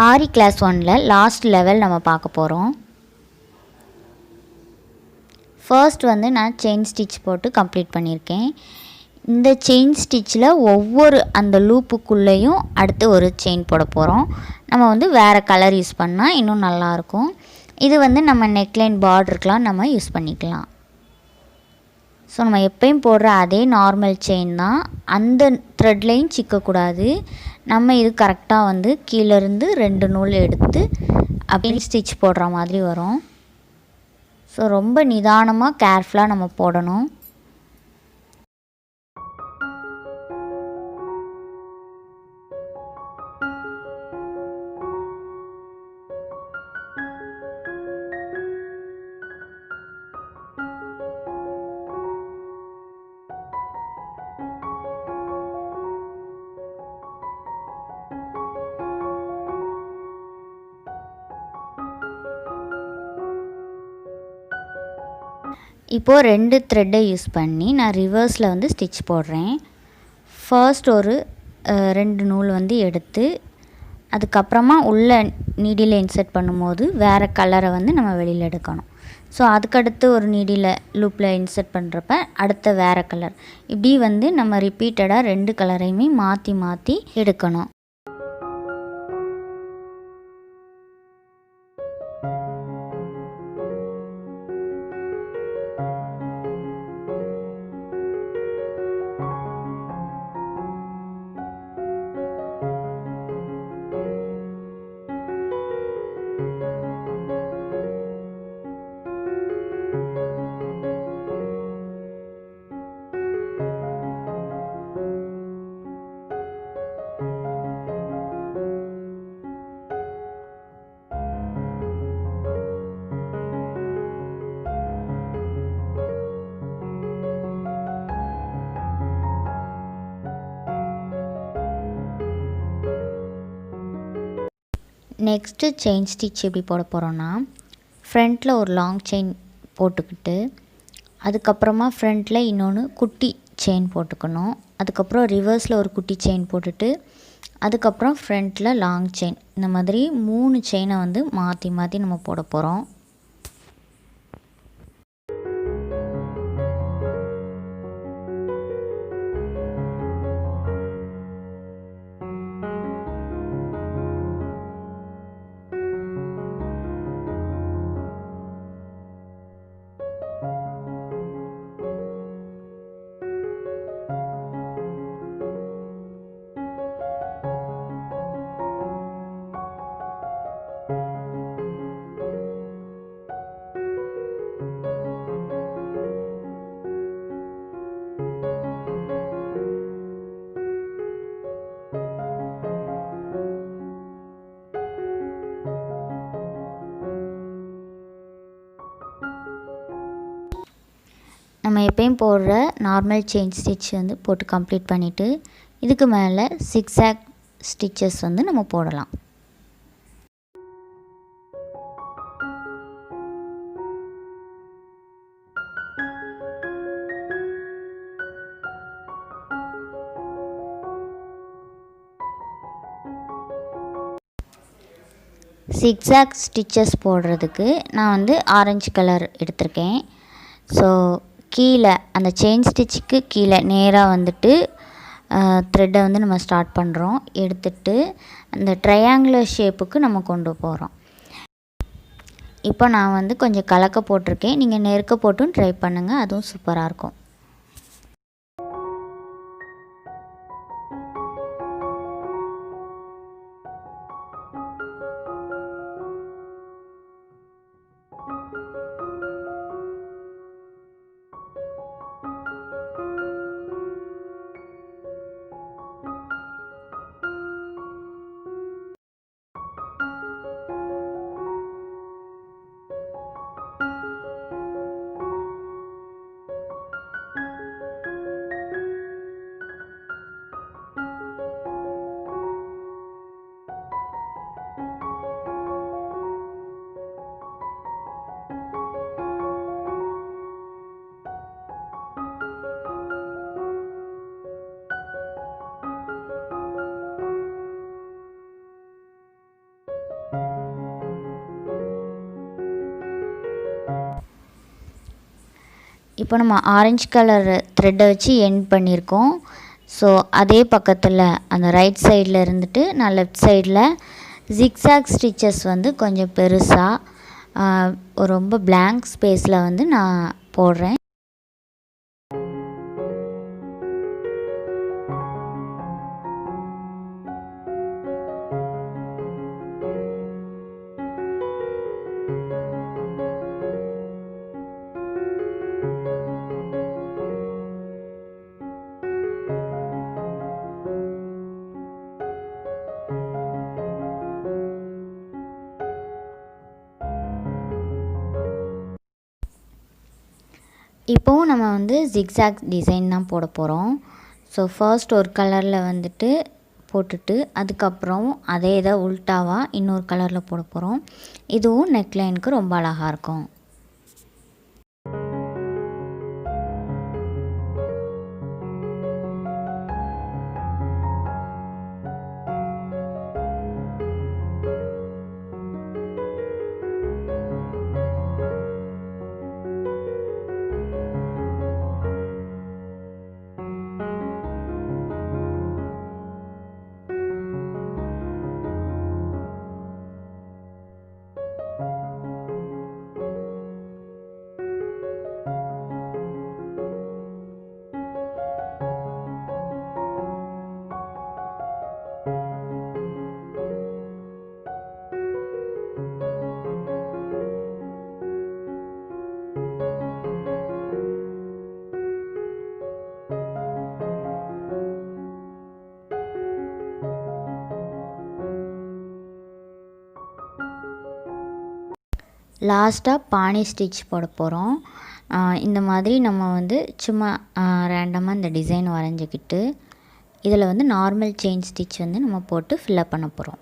ஆரி class 1ல last level நம்ம பார்க்க போகிறோம். ஃபர்ஸ்ட் வந்து நான் செயின் ஸ்டிச் போட்டு கம்ப்ளீட் பண்ணியிருக்கேன். இந்த செயின் ஸ்டிச்சில் ஒவ்வொரு அந்த லூப்புக்குள்ளேயும் அடுத்து ஒரு செயின் போட போகிறோம். நம்ம வந்து வேறு கலர் யூஸ் பண்ணால் இன்னும் நல்லாயிருக்கும். இது வந்து நம்ம நெக்லைன் பார்டருக்கெலாம் நம்ம யூஸ் பண்ணிக்கலாம். ஸோ நம்ம எப்பயும் போடுற அதே நார்மல் செயின் தான். அந்த த்ரெட்லையும் சிக்கக்கூடாது. நம்ம இது கரெக்டாக வந்து கீழேருந்து 2 நூல் எடுத்து அப்படியே ஸ்டிச் போடுற மாதிரி வரும். ஸோ ரொம்ப நிதானமாக கேர்ஃபுல்லாக நம்ம போடணும். இப்போது 2 த்ரெட்டை யூஸ் பண்ணி நான் ரிவர்ஸில் வந்து ஸ்டிச் போடுறேன். ஃபர்ஸ்ட் ஒரு 2 நூல் வந்து எடுத்து அதுக்கப்புறமா உள்ள நீடியில் இன்சர்ட் பண்ணும்போது வேறு கலரை வந்து நம்ம வெளியில் எடுக்கணும். ஸோ அதுக்கடுத்து ஒரு நீடியில் லூப்பில் இன்சர்ட் பண்ணுறப்ப அடுத்த வேறு கலர், இப்படி வந்து நம்ம ரிப்பீட்டடாக 2 கலரையுமே மாற்றி மாற்றி எடுக்கணும். நெக்ஸ்ட்டு செயின் ஸ்டிச் எப்படி போட போகிறோன்னா, ஃப்ரண்ட்டில் ஒரு லாங் செயின் போட்டுக்கிட்டு அதுக்கப்புறமா ஃப்ரண்ட்டில் இன்னொன்று குட்டி செயின் போட்டுக்கணும். அதுக்கப்புறம் ரிவர்ஸில் ஒரு குட்டி செயின் போட்டுட்டு அதுக்கப்புறம் ஃப்ரண்ட்டில் லாங் செயின், இந்த மாதிரி 3 செயினை வந்து மாற்றி மாற்றி நம்ம போட போகிறோம். நம்ம எப்பயும் போடுற நார்மல் செயின் ஸ்டிச் வந்து போட்டு கம்ப்ளீட் பண்ணிவிட்டு இதுக்கு மேலே zigzag ஸ்டிச்சஸ் வந்து நம்ம போடலாம். zigzag ஸ்டிச்சஸ் போடுறதுக்கு நான் வந்து ஆரஞ்சு கலர் எடுத்திருக்கேன். ஸோ கீழே அந்த செயின் ஸ்டிச்சுக்கு கீழே நேராக வந்துட்டு த்ரெட்டை வந்து நம்ம ஸ்டார்ட் பண்ணுறோம். எடுத்துட்டு அந்த ட்ரையாங்குலர் ஷேப்புக்கு நம்ம கொண்டு போகிறோம். இப்போ நான் வந்து கொஞ்சம் கலக்க போட்டிருக்கேன். நீங்கள் நெருக்க போட்டும் ட்ரை பண்ணுங்கள், அதுவும் சூப்பராக இருக்கும். இப்போ நம்ம ஆரஞ்சு கலர் த்ரெட்டை வச்சு எண்ட் பண்ணியிருக்கோம். ஸோ அதே பக்கத்தில் அந்த ரைட் சைடில் இருந்துட்டு நான் லெஃப்ட் சைடில் ஜிக்ஸாக் ஸ்டிச்சஸ் வந்து கொஞ்சம் பெருசாக ரொம்ப பிளாங்க் ஸ்பேஸில் வந்து நான் போடுறேன். இப்போவும் நம்ம வந்து ஜிக்ஸாக் டிசைன் தான் போட போகிறோம். ஸோ ஃபர்ஸ்ட் ஒரு கலரில் வந்துட்டு போட்டுட்டு அதுக்கப்புறம் அதே இதை உல்ட்டாவாக இன்னொரு கலரில் போட போகிறோம். இதுவும் நெக்லைனுக்கு ரொம்ப அழகாக இருக்கும். லாஸ்ட்டாக பானி ஸ்டிச் போட போகிறோம். இந்த மாதிரி நம்ம வந்து சும்மா ரேண்டமாக இந்த டிசைன் வரைஞ்சிக்கிட்டு இதில் வந்து நார்மல் செயின் ஸ்டிச் வந்து நம்ம போட்டு ஃபில்லப் பண்ண போகிறோம்.